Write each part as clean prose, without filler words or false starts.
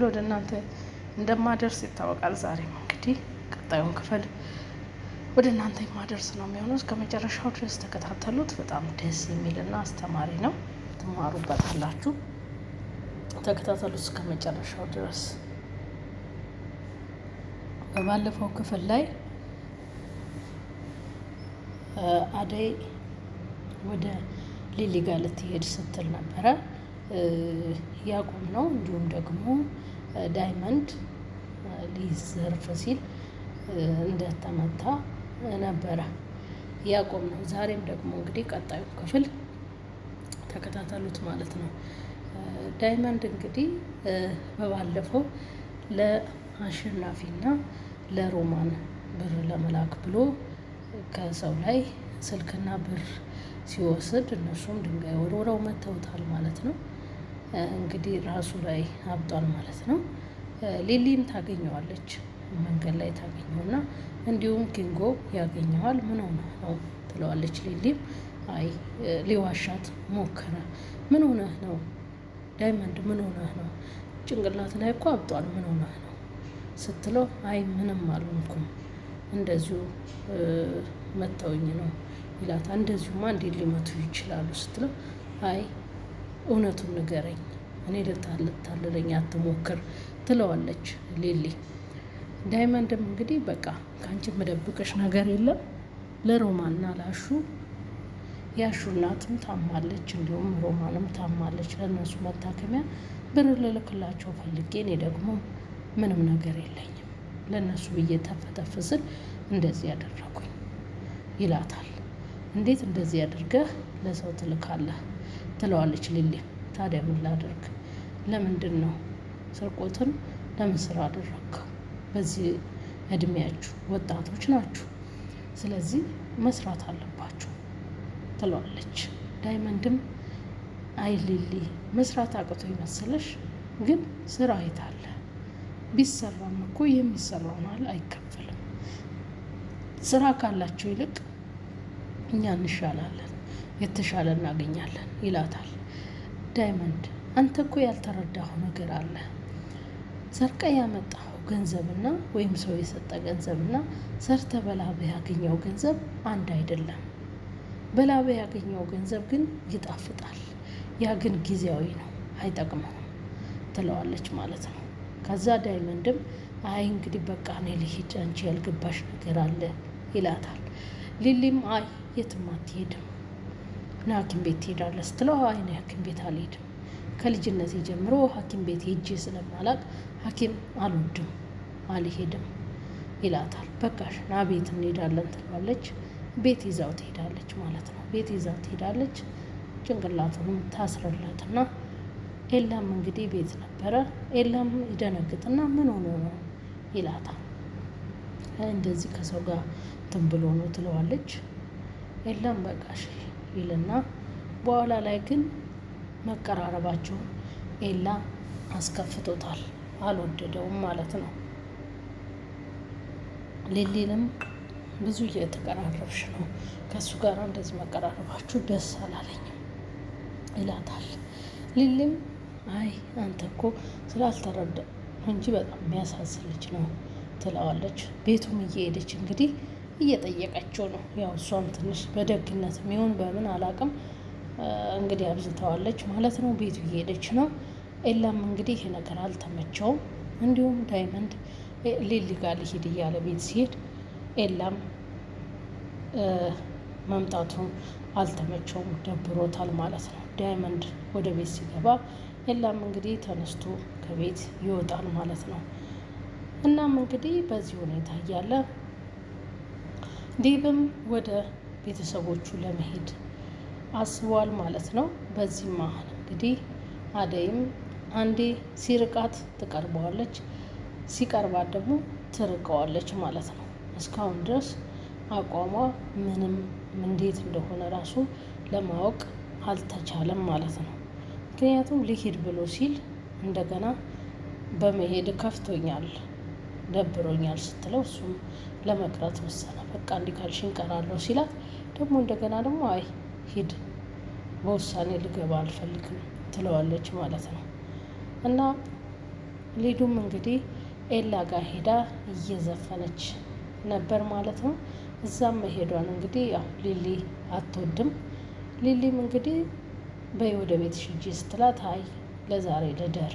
ወደ እናንተ እንደማደርስ ይታወቃል። ዛሬም እንግዲህ ቀጣዩን ክፍል ወደ እናንተ የማደርስ ነው የሚሆነው። እስከ መጨረሻው ድረስ ተከታተሉት። በጣም ደስ የሚልና አስተማሪ ነው፣ ትማሩበታላችሁ። ተከታተሉት እስከ መጨረሻው ድረስ። በባለፈው ክፍል ላይ አደይ ወደ ሊሊ ጋር ልትሄድ ስትል ነበረ ያዕቆብ ነው እንዲሁም ደግሞ ዳይመንድ ሊዘርፍ ሲል እንደተመታ ነበረ ያዕቆብ ነው። ዛሬም ደግሞ እንግዲህ ቀጣዩ ክፍል ተከታተሉት ማለት ነው። ዳይመንድ እንግዲህ በባለፈው ለአሸናፊና ለሮማን ብር ለመላክ ብሎ ከሰው ላይ ስልክና ብር ሲወስድ እነሱም ድንጋይ ወርውረው መተውታል ማለት ነው። እንግዲህ ራሱ ላይ አብጧል ማለት ነው። ሊሊም ታገኘዋለች መንገድ ላይ ታገኘውና እንዲሁም ኪንጎ ያገኘዋል። ምን ሆነ ነው ትለዋለች። ሊሊም አይ ሊዋሻት ሞከረ። ምን ሆነህ ነው ዳይመንድ? ምን ሆነህ ነው? ጭንቅላት ላይ እኮ አብጧል። ምን ሆነህ ነው ስትለው አይ ምንም አልሆንኩም እንደዚሁ መተውኝ ነው ይላታል። እንደዚሁማ እንዴት ሊመቱ ይችላሉ ስትለው አይ እውነቱን ንገረኝ፣ እኔ ልታልለኝ አትሞክር ትለዋለች ሊሊ። ዳይመንድም እንግዲህ በቃ ከአንቺ መደብቅሽ ነገር የለም፣ ለሮማንና ላሹ ያሹ እናትም ታማለች፣ እንዲሁም ሮማንም ታማለች። ለእነሱ መታከሚያ ብር ልልክላቸው ፈልጌ እኔ ደግሞ ምንም ነገር የለኝም፣ ለእነሱ ብዬ ተፈተፍ ስል እንደዚህ ያደረኩኝ ይላታል። እንዴት እንደዚህ ያድርገህ ለሰው ትልካለህ ትለዋለች ሊሊ። ታዲያ ምን ላድርግ? ለምንድን ነው ስርቆትን ለምን ስራ አደረግከው? በዚህ እድሜያችሁ ወጣቶች ናችሁ፣ ስለዚህ መስራት አለባችሁ ትለዋለች። ዳይመንድም አይ ሊሊ መስራት አቅቶ ይመስለሽ? ግን ስራ አይታለ ቢሰራም እኮ የሚሰራውን አይከፈልም። ስራ ካላቸው ይልቅ እኛ እንሻላለን፣ የተሻለ እናገኛለን ይላታል። ዳይመንድ አንተ እኮ ያልተረዳኸው ነገር አለ። ሰርቀ ያመጣኸው ገንዘብና ወይም ሰው የሰጠ ገንዘብና ሰርተ በላብህ ያገኘው ገንዘብ አንድ አይደለም። በላብህ ያገኘው ገንዘብ ግን ይጣፍጣል፣ ያ ግን ጊዜያዊ ነው፣ አይጠቅመውም ትለዋለች ማለት ነው። ከዛ ዳይመንድም አይ እንግዲህ በቃ እኔ ልሂድ፣ አንቺ ያልገባሽ ነገር አለ ይላታል። ሊሊም አይ የትም አትሄድም፣ ና ሐኪም ቤት ትሄዳለህ ስትለው አይ እኔ ሐኪም ቤት አልሄድም፣ ከልጅነቴ ጀምሮ ሐኪም ቤት ሄጄ ስለማላቅ ሐኪም አልወድም፣ አልሄድም ይላታል። በቃሽ ና ቤት እንሄዳለን ትለዋለች። ቤት ይዛው ትሄዳለች ማለት ነው። ቤት ይዛው ትሄዳለች። ጭንቅላቱንም ታስረላትና ኤላም እንግዲህ ቤት ነበረ። ኤላም ይደነግጥና ምን ሆኖ ነው ይላታል። እንደዚህ ከሰው ጋር እንትን ብሎ ነው ትለዋለች። ኤላም በቃሽ ይልና በኋላ ላይ ግን መቀራረባቸውን ኤላ አስከፍቶታል፣ አልወደደውም ማለት ነው። ሊሊንም ብዙ እየተቀራረብሽ ነው፣ ከእሱ ጋር እንደዚህ መቀራረባችሁ ደስ አላለኝም ይላታል። ሊሊም አይ አንተ እኮ ስላልተረዳ እንጂ በጣም የሚያሳዝን ልጅ ነው ትለዋለች። ቤቱም እየሄደች እንግዲህ እየጠየቀችው ነው። ያው እሷም ትንሽ በደግነት የሚሆን በምን አላቅም እንግዲህ አብዝተዋለች ማለት ነው። ቤቱ እየሄደች ነው። ኤላም እንግዲህ ይሄ ነገር አልተመቸውም። እንዲሁም ዳይመንድ ሊሊ ጋር ሊሄድ እያለ ቤት ሲሄድ ኤላም መምጣቱን አልተመቸውም፣ ደብሮታል ማለት ነው። ዳይመንድ ወደ ቤት ሲገባ ኤላም እንግዲህ ተነስቶ ከቤት ይወጣል ማለት ነው። እናም እንግዲህ በዚህ ሁኔታ እያለ ዴብም ወደ ቤተሰቦቹ ለመሄድ አስቧል ማለት ነው። በዚህ መሀል እንግዲህ አደይም አንዴ ሲርቃት ትቀርበዋለች፣ ሲቀርባት ደግሞ ትርቀዋለች ማለት ነው። እስካሁን ድረስ አቋሟ ምንም እንዴት እንደሆነ ራሱ ለማወቅ አልተቻለም ማለት ነው። ምክንያቱም ሊሄድ ብሎ ሲል እንደገና በመሄድ ከፍቶኛል፣ ደብሮኛል ስትለው እሱም ለመቅረት ወሰነ። በቃ እንዲህ ካልሽኝ እቀራለሁ ሲላት ደግሞ እንደገና ደግሞ አይ ሂድ፣ በውሳኔ ልገባ አልፈልግም ትለዋለች ማለት ነው። እና ሊዱም እንግዲህ ኤላ ጋር ሄዳ እየዘፈነች ነበር ማለት ነው። እዛም መሄዷን እንግዲህ ያው ሊሊ አትወድም። ሊሊም እንግዲህ በይ ወደ ቤትሽ ሂጂ ስትላት አይ ለዛሬ ልደር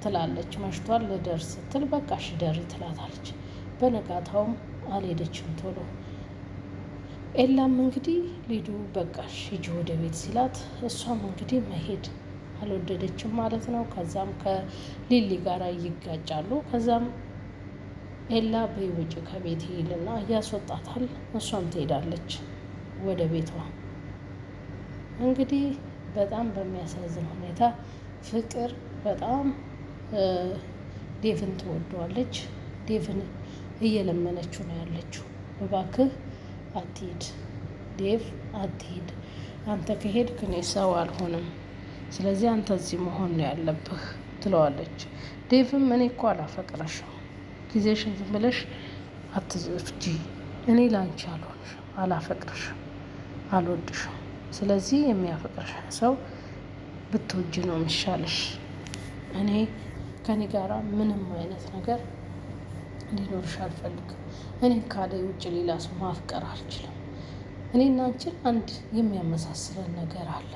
ትላለች። መሽቷል ልደር ስትል በቃ እሺ ደሪ ትላታለች። በነጋታውም አልሄደችም ቶሎ። ኤላም እንግዲህ ሊዱ በቃሽ ሂጂ ወደ ቤት ሲላት እሷም እንግዲህ መሄድ አልወደደችም ማለት ነው። ከዛም ከሊሊ ጋር ይጋጫሉ። ከዛም ኤላ በይ ውጪ ከቤት ይልና እያስወጣታል። እሷም ትሄዳለች ወደ ቤቷ። እንግዲህ በጣም በሚያሳዝን ሁኔታ ፍቅር በጣም ዴቭን ትወደዋለች። ዴቭን እየለመነችው ነው ያለችው። እባክህ አትሂድ ዴቭ አትሂድ፣ አንተ ከሄድክ እኔ ሰው አልሆንም፣ ስለዚህ አንተ እዚህ መሆን ነው ያለብህ ትለዋለች። ዴቭም እኔ እኮ አላፈቅረሽም፣ ጊዜሽን ዝም ብለሽ አትፍጂ፣ እኔ ላንቺ አልሆንሽም፣ አላፈቅርሽም፣ አልወድሽም፣ ስለዚህ የሚያፈቅርሽ ሰው ብትወጂ ነው የሚሻልሽ። እኔ ከኔ ጋራ ምንም አይነት ነገር እንዲኖርሽ አልፈልግም። እኔ ካደይ ውጭ ሌላ ሰው ማፍቀር አልችልም። እኔና አንቺን አንድ የሚያመሳስለን ነገር አለ።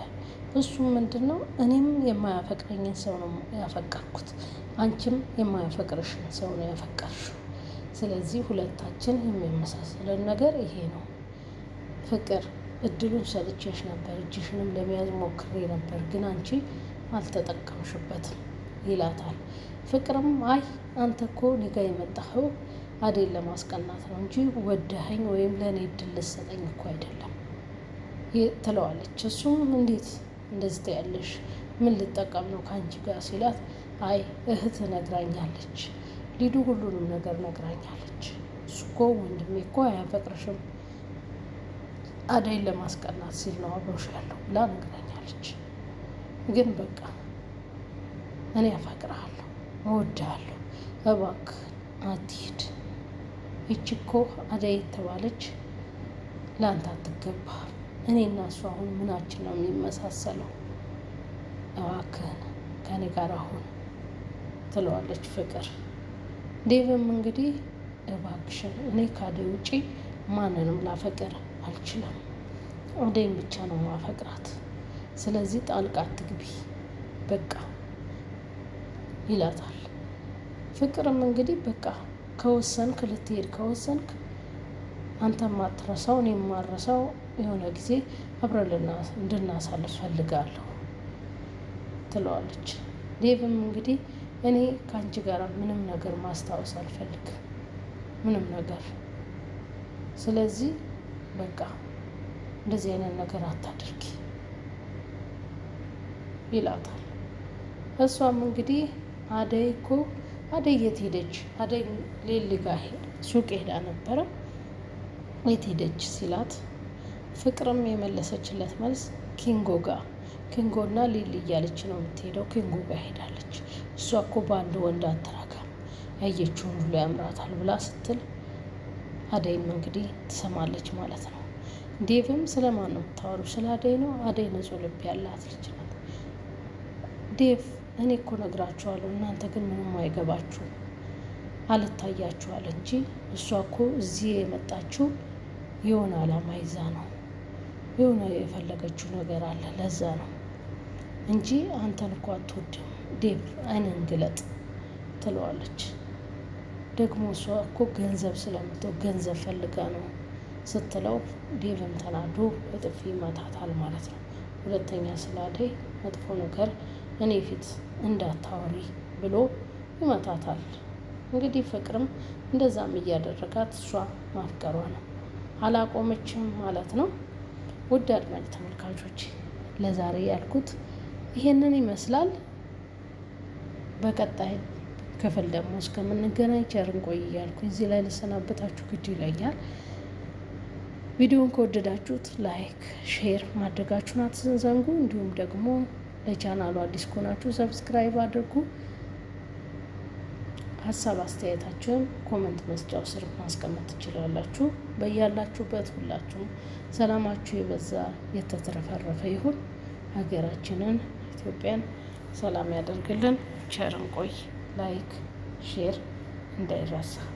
እሱም ምንድን ነው? እኔም የማያፈቅረኝን ሰው ነው ያፈቀርኩት፣ አንቺም የማያፈቅርሽን ሰው ነው ያፈቀርሽው። ስለዚህ ሁለታችን የሚያመሳስለን ነገር ይሄ ነው። ፍቅር እድሉን ሰጥቼሽ ነበር፣ እጅሽንም ለመያዝ ሞክሬ ነበር፣ ግን አንቺ አልተጠቀምሽበትም ይላታል። ፍቅርም አይ አንተ እኮ እኔ ጋ የመጣኸው አደይን ለማስቀናት ነው እንጂ ወደኸኝ ወይም ለእኔ እድል ልሰጠኝ እኮ አይደለም ትለዋለች። እሱም እንዴት እንደዚህ ትያለሽ? ምን ልጠቀም ነው ከአንቺ ጋር ሲላት አይ እህት ነግራኛለች፣ ሊዱ ሁሉንም ነገር ነግራኛለች። እሱ እኮ ወንድሜ እኮ አያፈቅርሽም፣ አደይን ለማስቀናት ሲል ነው አብሮሽ ያለው ብላ ነግራኛለች። ግን በቃ እኔ አፈቅርሃለሁ፣ እወድሃለሁ፣ እባክህ አትሂድ። ይቺ እኮ አደይ የተባለች ለአንተ አትገባም። እኔ እና እሱ አሁን ምናችን ነው የሚመሳሰለው? እባክህን ከኔ ጋር አሁን ትለዋለች ፍቅር። ዴቭም እንግዲህ እባክሽን እኔ ከአደይ ውጪ ማንንም ላፈቅር አልችልም፣ አደይን ብቻ ነው ማፈቅራት፣ ስለዚህ ጣልቃ አትግቢ በቃ ይላታል። ፍቅርም እንግዲህ በቃ ከወሰንክ ልትሄድ ከወሰንክ አንተ ማትረሳው እኔ ማረሳው የሆነ ጊዜ አብረን እንድናሳልፍ ፈልጋለሁ ትለዋለች። ዴቭም እንግዲህ እኔ ከአንቺ ጋር ምንም ነገር ማስታወስ አልፈልግም፣ ምንም ነገር፣ ስለዚህ በቃ እንደዚህ አይነት ነገር አታድርጊ ይላታል። እሷም እንግዲህ አደይ እኮ አደይ የት ሄደች? አደይ ሊሊ ጋር ሱቅ ሄዳ ነበረ፣ የት ሄደች ሲላት ፍቅርም የመለሰችለት መልስ ኪንጎ ጋር፣ ኪንጎና ሊሊ እያለች ነው የምትሄደው፣ ኪንጎ ጋር ሄዳለች። እሷ እኮ በአንድ ወንድ አትራካም፣ ያየችውን ሁሉ ያምራታል ብላ ስትል አደይም እንግዲህ ትሰማለች ማለት ነው። ዴቭም ስለማን ነው የምታወሩ? ስለ አደይ ነው። አደይ ንጹሕ ልብ ያላት ልጅ ናት። ዴቭ እኔ እኮ ነግራችኋለሁ፣ እናንተ ግን ምንም አይገባችሁ፣ አልታያችኋል እንጂ እሷ እኮ እዚህ የመጣችው የሆነ አላማ ይዛ ነው፣ የሆነ የፈለገችው ነገር አለ፣ ለዛ ነው እንጂ አንተን እኮ አትወድም። ዴቭ አይንን ግለጥ ትለዋለች። ደግሞ እሷ እኮ ገንዘብ ስለምትወድ ገንዘብ ፈልጋ ነው ስትለው ዴቭም ተናዶ በጥፊ ይመታታል ማለት ነው። ሁለተኛ ስለ አደይ መጥፎ ነገር እኔ ፊት እንዳታወሪ ብሎ ይመታታል። እንግዲህ ፍቅርም እንደዛም እያደረጋት እሷ ማፍቀሯ ነው አላቆመችም ማለት ነው። ውድ አድማጭ ተመልካቾች ለዛሬ ያልኩት ይሄንን ይመስላል። በቀጣይ ክፍል ደግሞ እስከምንገናኝ ቸር እንቆይ እያልኩኝ እዚህ ላይ ልሰናበታችሁ ግድ ይለኛል። ቪዲዮውን ከወደዳችሁት ላይክ፣ ሼር ማድረጋችሁን አትዘንጉ። እንዲሁም ደግሞ ለቻናሉ አዲስ ከሆናችሁ ሰብስክራይብ አድርጉ። ሀሳብ አስተያየታችሁን ኮመንት መስጫው ስር ማስቀመጥ ትችላላችሁ። በያላችሁበት ሁላችሁም ሰላማችሁ የበዛ የተትረፈረፈ ይሁን። ሀገራችንን ኢትዮጵያን ሰላም ያደርግልን። ቸር እንቆይ። ላይክ ሼር እንዳይረሳ።